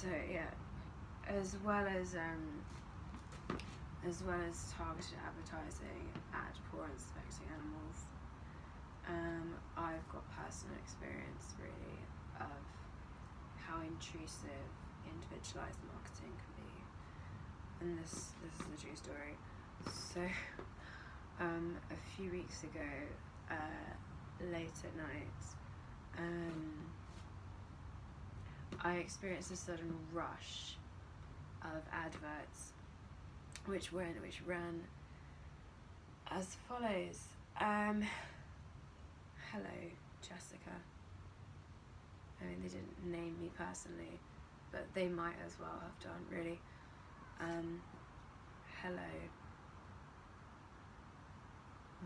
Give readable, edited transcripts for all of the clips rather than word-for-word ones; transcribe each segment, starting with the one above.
So yeah, as well as targeted advertising at poor and suspecting animals, I've got personal experience really of how intrusive individualized marketing can be, and this is a true story. So a few weeks ago, late at night, I experienced a sudden rush of adverts which ran as follows. Hello, Jessica. I mean, they didn't name me personally, but they might as well have done, really. Hello.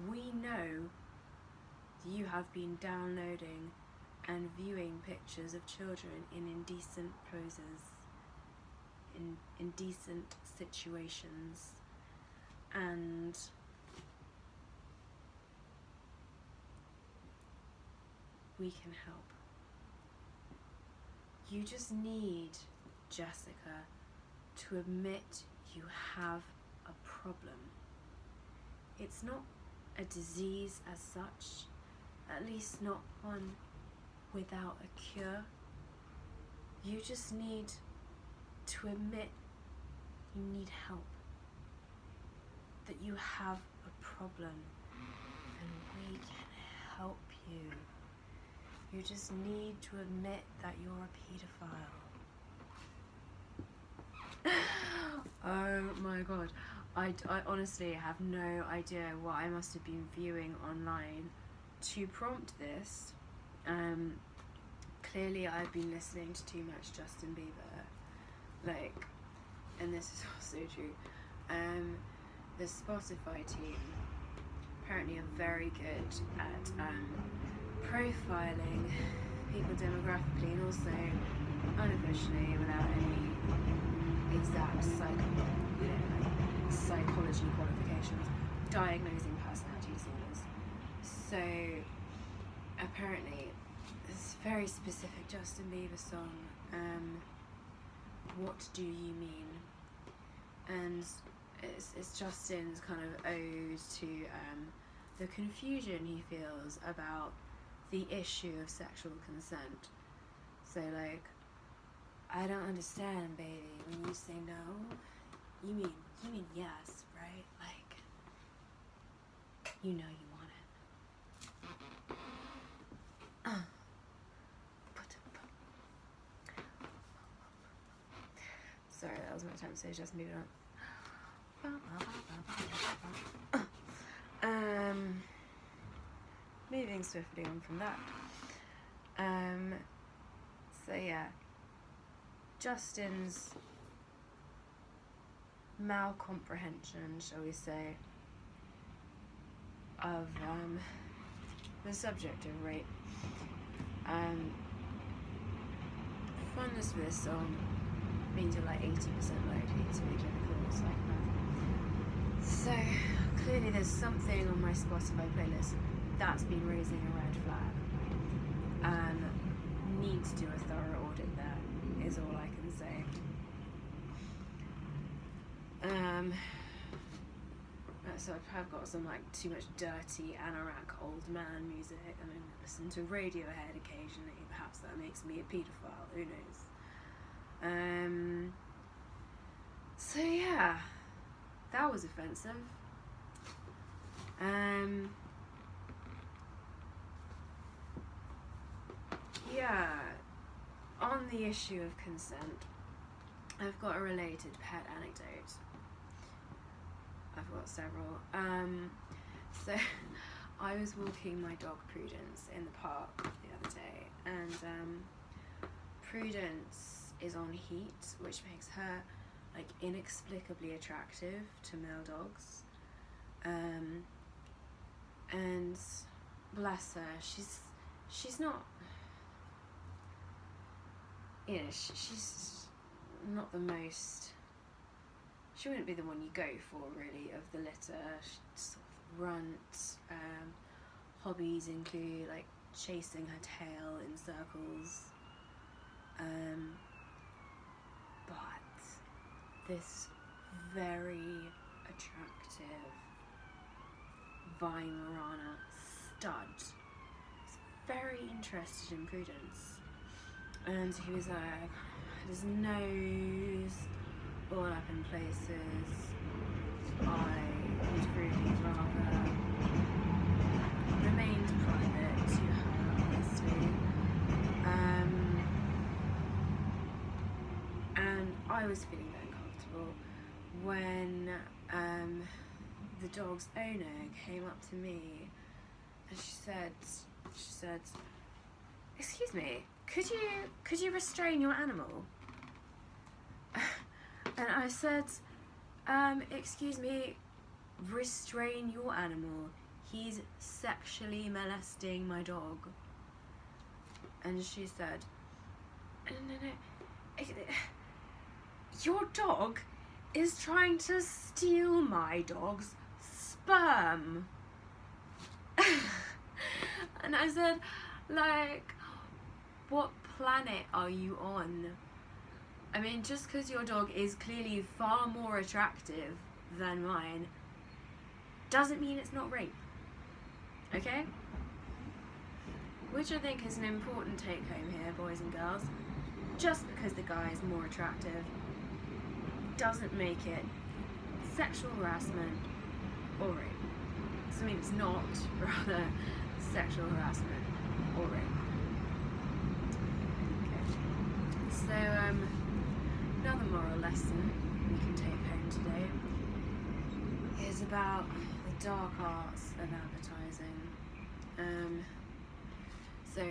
We know you have been downloading and viewing pictures of children in indecent poses, in indecent situations, and we can help. You just need, Jessica, to admit you have a problem. It's not a disease as such, at least not one without a cure. You just need to admit you need help, that you have a problem, and we can help you. You just need to admit that you're a paedophile. Oh my god. I honestly have no idea what I must have been viewing online to prompt this. Clearly I've been listening to too much Justin Bieber. And this is also true. The Spotify team apparently are very good at profiling people demographically and also unofficially, without any exact psychology qualifications, diagnosing personality disorders. So apparently this very specific Justin Bieber song, What Do You Mean? And it's Justin's kind of ode to the confusion he feels about the issue of sexual consent. So I don't understand, baby, when you say no, you mean yes, right? You know you want it. Sorry, that was my time to say just move it on. Moving swiftly on from that. So yeah, Justin's malcomprehension, shall we say, of the subject of rape. Fondness for this song means you're 80% likely to be clinical psychopath. So clearly there's something on my Spotify playlist that's been raising a red flag, and need to do a thorough audit there, is all I can say. So I've got some too much dirty anorak old man music, and I listen to Radiohead occasionally. Perhaps that makes me a paedophile, who knows. So yeah, that was offensive. Yeah, on the issue of consent, I've got a related pet anecdote. I've got several. So I was walking my dog Prudence in the park the other day, and Prudence is on heat, which makes her inexplicably attractive to male dogs. And bless her, she's not, she's not the most, she wouldn't be the one you go for really of the litter. She's sort of runt. Hobbies include chasing her tail in circles. but this very attractive Weimaraner stud was very interested in Prudence, and he was like, his nose all up in places. I was really rather remained private to her, honestly. And I was feeling very uncomfortable when the dog's owner came up to me and she said, "Excuse me, could you restrain your animal?" And I said, "Excuse me, restrain your animal. He's sexually molesting my dog." And she said, No. Your dog is trying to steal my dog's sperm." And I said, like, what planet are you on? I mean, just because your dog is clearly far more attractive than mine doesn't mean it's not rape. Okay? Which I think is an important take home here, boys and girls. Just because the guy is more attractive doesn't make it sexual harassment or rape. Doesn't mean it's not, rather, sexual harassment or rape. Okay. So, another moral lesson we can take home today is about the dark arts of advertising. So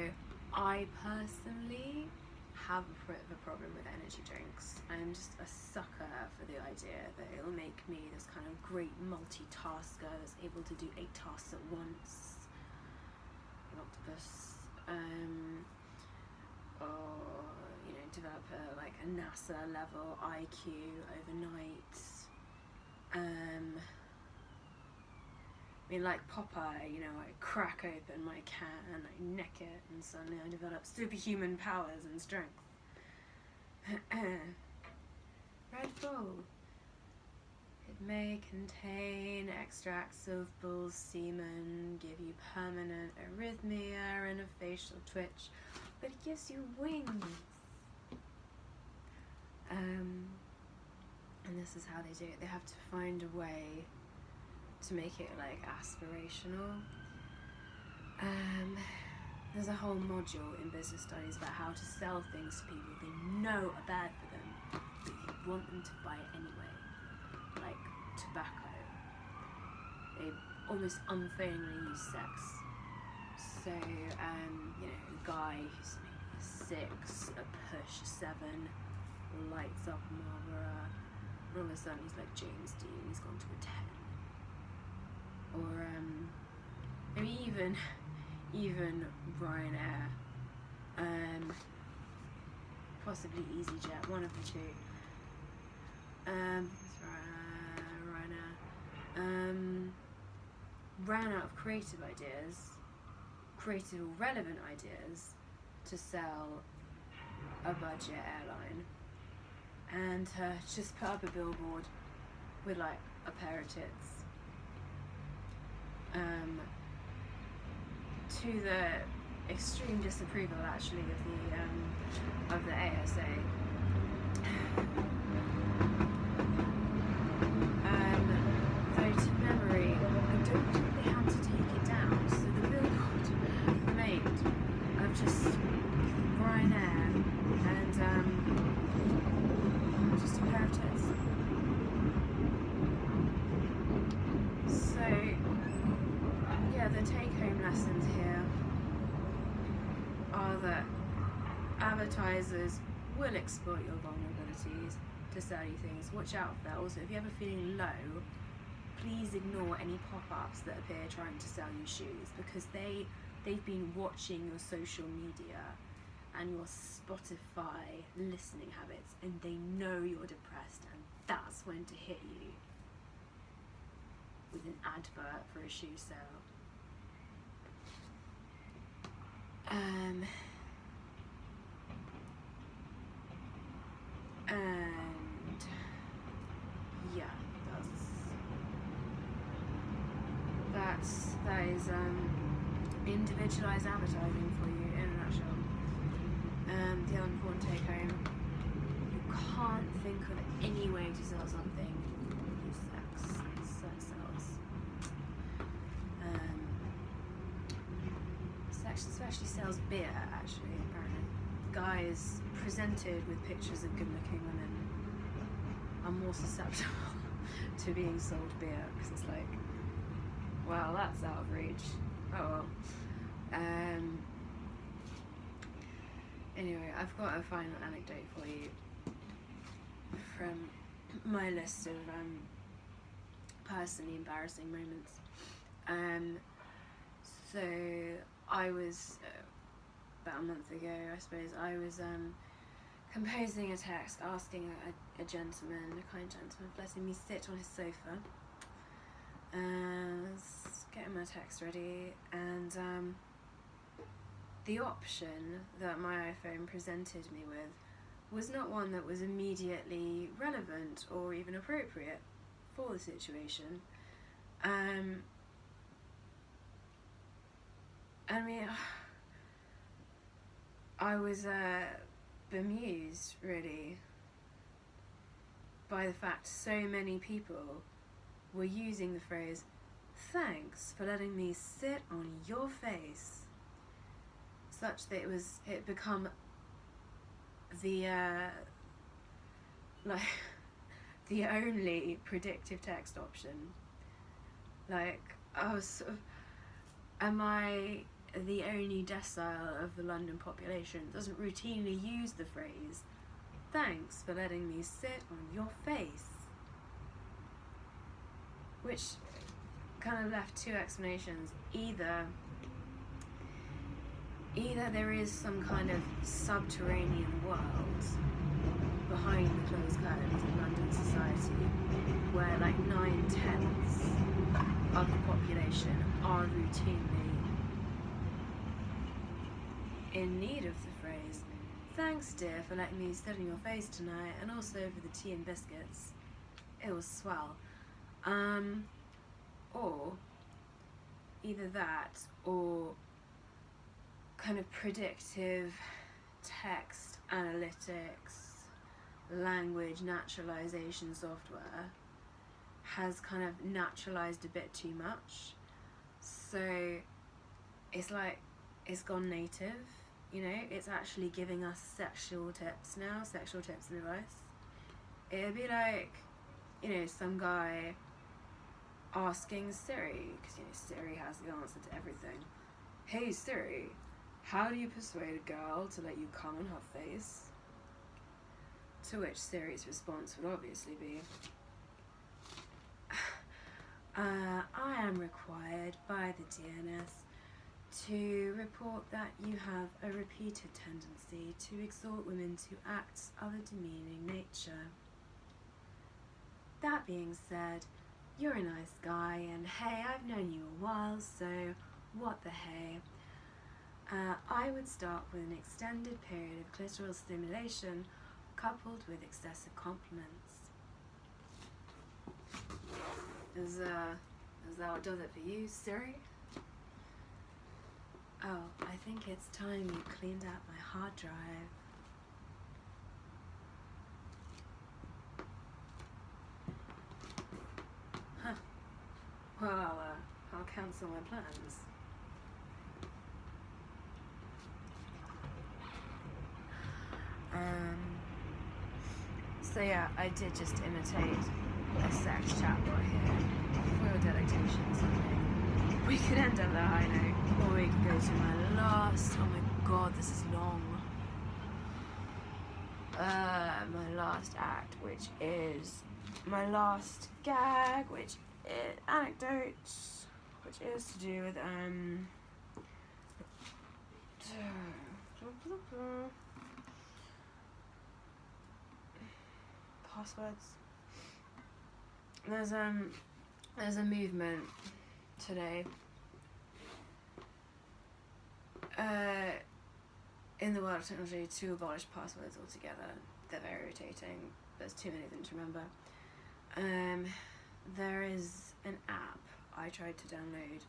I personally have a bit of a problem with energy drinks. I'm just a sucker for the idea that it'll make me this kind of great multitasker that's able to do 8 tasks at once. An octopus. Or, you know, develop a NASA level IQ overnight. I mean, like Popeye, you know, I crack open my can, I neck it, and suddenly I develop superhuman powers and strength. Red Bull. It may contain extracts of bull semen, give you permanent arrhythmia and a facial twitch, but it gives you wings. And this is how they do it. They have to find a way to make it like aspirational. There's a whole module in business studies about how to sell things to people they know are bad for them, but you want them to buy it anyway. Like tobacco. They almost unfailingly use sex. So, you know, a guy who's maybe 6, a push 7, lights up Marlboro, and all of a sudden he's like James Dean, he's gone to a 10. Or maybe even Ryanair, possibly EasyJet, one of the two. Ryanair ran out of creative or relevant ideas to sell a budget airline, and just put up a billboard with like a pair of tits. To the extreme disapproval, actually, of the ASA. Though to memory, I don't think they had to take it down, so the billboard remained of just Ryanair and just a pair of tits. So, yeah, the take-home lessons here are that advertisers will exploit your vulnerabilities to sell you things. Watch out for that. Also, if you're ever feeling low, please ignore any pop-ups that appear trying to sell you shoes, because they've been watching your social media and your Spotify listening habits, and they know you're depressed, and that's when to hit you with an advert for a shoe sale. that is individualized advertising for you in a nutshell. The other important take home: you can't think of any way to sell something. Use sex. Sex sells. Sex especially sells beer. Actually, apparently, guys presented with pictures of good-looking women are more susceptible to being sold beer, because it's like, well, that's out of reach. Oh well. Anyway, I've got a final anecdote for you from my list of personally embarrassing moments. So I was about a month ago, I suppose, I was composing a text asking a gentleman, a kind gentleman, for letting me sit on his sofa, getting my text ready, and the option that my iPhone presented me with was not one that was immediately relevant or even appropriate for the situation. I mean, I was bemused, really, by the fact so many people were using the phrase, "Thanks for letting me sit on your face," such that it become the like the only predictive text option. Like, I was sort of, am I the only decile of the London population that doesn't routinely use the phrase, "Thanks for letting me sit on your face"? Which kind of left two explanations. Either there is some kind of subterranean world behind the closed curtains of London society where like 9/10 of the population are routinely in need of the phrase, "Thanks, dear, for letting me sit on your face tonight, and also for the tea and biscuits. It was swell." Or either that, or kind of predictive text analytics, language naturalization software has kind of naturalized a bit too much. So it's like, it's gone native, you know, it's actually giving us sexual tips now, sexual tips and advice. It'd be like, you know, some guy asking Siri, because, you know, Siri has the answer to everything. "Hey Siri, how do you persuade a girl to let you come on her face?" To which Siri's response would obviously be, "I am required by the DNS to report that you have a repeated tendency to exhort women to acts of a demeaning nature. That being said, you're a nice guy, and hey, I've known you a while, so what the hey? I would start with an extended period of clitoral stimulation coupled with excessive compliments." Is that what does it for you, Siri? "Oh, I think it's time you cleaned out my hard drive." Huh. Well, I'll cancel my plans. So yeah, I did just imitate a sex chatbot here for your delectation someday. We could end on a high note, or we could go to my last, oh my god, this is long. My last act, which is my last gag, which is anecdote, which is to do with passwords. There's a movement today in the world of technology to abolish passwords altogether. They're very irritating. There's too many of them to remember. There is an app I I tried to download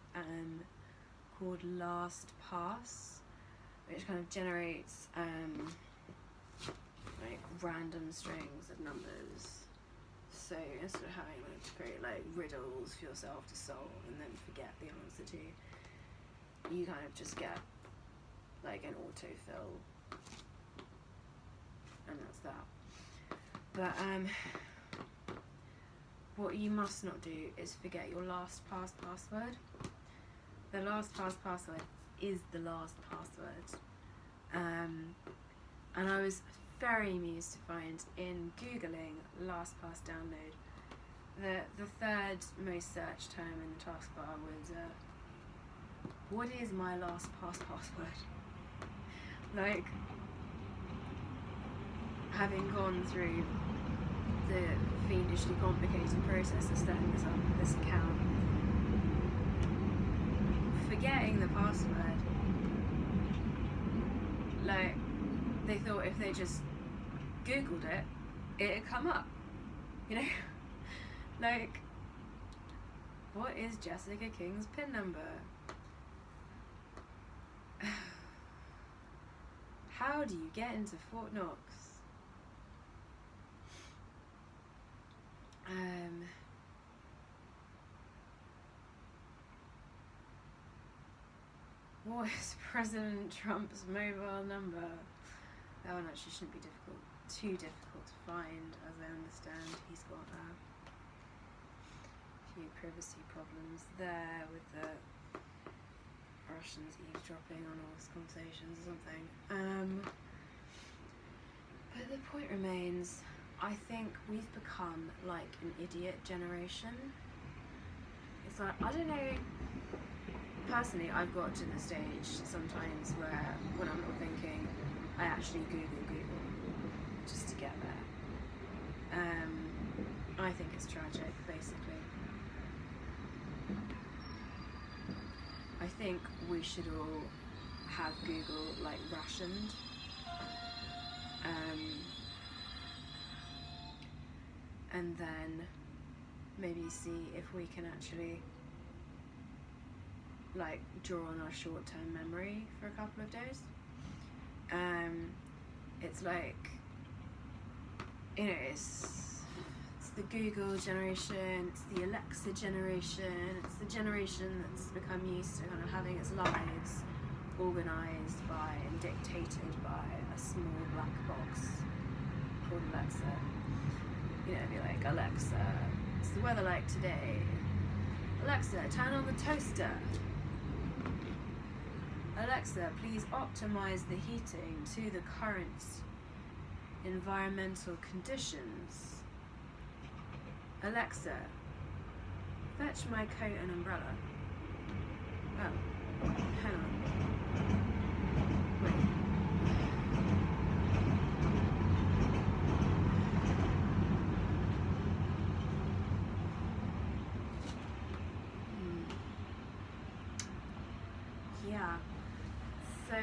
called LastPass, which kind of generates like random strings of numbers. So instead of having like to create like riddles for yourself to solve and then forget the answer to, you kind of just get like an autofill, and that's that. But what you must not do is forget your LastPass password. The LastPass password is the last password. And I was very amused to find in Googling LastPass download that the third most searched term in the taskbar was what is my LastPass password? Like, having gone through the fiendishly complicated process of setting this account, forgetting the password, like, they thought if they just Googled it, it'd come up, you know? Like, what is Jessica King's PIN number? How do you get into Fort Knox? What is President Trump's mobile number? That one actually shouldn't be too difficult to find, as I understand. He's got a few privacy problems there with the Russians eavesdropping on all his conversations or something. But the point remains, I think we've become like an idiot generation. It's like, I don't know, personally I've got to the stage sometimes where when I'm not thinking, I actually Google just to get there. I think it's tragic, basically. I think we should all have Google like rationed. And then maybe see if we can actually like draw on our short-term memory for a couple of days. It's like, you know, it's the Google generation, it's the Alexa generation, it's the generation that's become used to kind of having its lives organised by and dictated by a small black box called Alexa. You know, be like, Alexa, what's the weather like today? Alexa, turn on the toaster. Alexa, please optimize the heating to the current environmental conditions. Alexa, fetch my coat and umbrella. Oh, hang on. Wait. Yeah. So